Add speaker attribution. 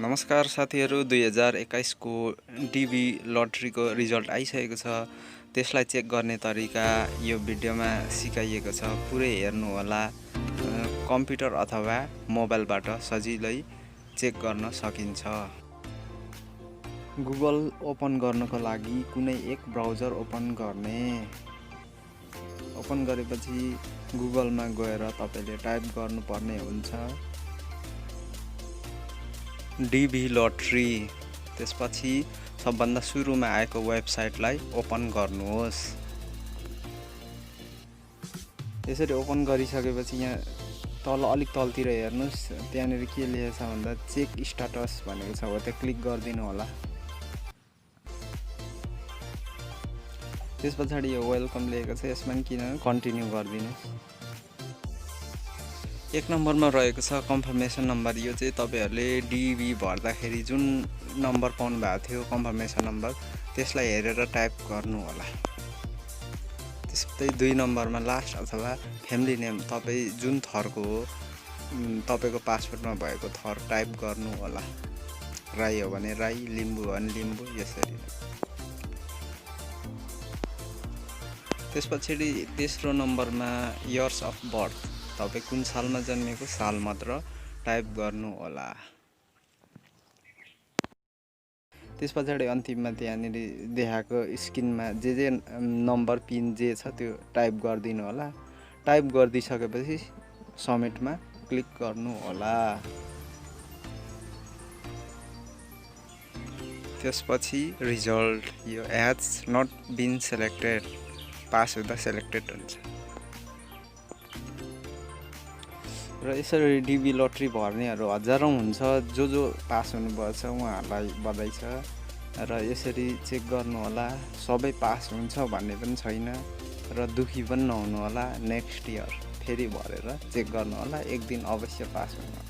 Speaker 1: नमस्कार साथीहरू 2021 को डिबी लटरीको रिजल्ट आइसकेको छ। त्यसलाई चेक गर्ने तरिका यो भिडियोमा सिकाइएको छ। पुरै हेर्नु होला। कम्प्युटर अथवा मोबाइलबाट सजिलै चेक गर्न सकिन्छ। गुगल ओपन गर्नको लागि कुनै एक ब्राउजर ओपन गर्ने। ओपन गरेपछि गुगलमा गएर तपाईले टाइप गर्नुपर्ने हुन्छ डिबी लटरी। त्यसपछि सबभन्दा सुरुमा आएको वेबसाइटलाई ओपन गर्नुहोस्। यसरी ओपन गरिसकेपछि यहाँ तल अलिक तलतिर हेर्नुस्, त्यहाँनिर के लेखेको छ भन्दा चेक स्ट्याटस भनेको छ, हो त्यो क्लिक गरिदिनु होला। त्यस पछाडि यो वेलकम लेखेको छ, यसमा किन कन्टिन्यू गरिदिनुहोस्। एक नम्बरमा रहेको छ कन्फर्मेसन नम्बर। यो चाहिँ तपाईहरुले डिबी भर्दाखेरि जुन नम्बर पाउनु भएको थियो कन्फर्मेसन नम्बर, त्यसलाई हेरेर टाइप गर्नु होला। त्यसपछि 2 नम्बरमा लास्ट अथवा फ्यामिली नेम तपाई जुन थरको हो, तपाईको पासपोर्टमा भएको थर टाइप गर्नु होला। राई हो भने राई, लिम्बू हो भने लिम्बू, यसरी। त्यसपछि तेस्रो नम्बरमा इयर्स अफ बर्थ, तपाई कुन सालमा जन्मेको साल मात्र टाइप गर्नु होला। त्यस पछाडि अन्तिममा त्यहाँनिर देखाएको स्क्रिनमा जे नम्बर पिन जे छ त्यो टाइप गरिदिनु होला। टाइप गरिदिसकेपछि सबमिटमा क्लिक गर्नु होला। त्यसपछि रिजल्ट यो as not been selected, pass हुँदा सेलेक्टेड हुन्छ। र यसरी डिबी लटरी भर्नेहरू हजारौं हुन्छ। जो पास हुनुभएको छ उहाँहरूलाई बधाई छ। र यसरी चेक गर्नु होला। सबै पास हुन्छ भन्ने पनि छैन र दुखी पनि नहुनु होला। नेक्स्ट इयर फेरि भरेर चेक गर्नु होला, एक दिन अवश्य पास हुनु होला।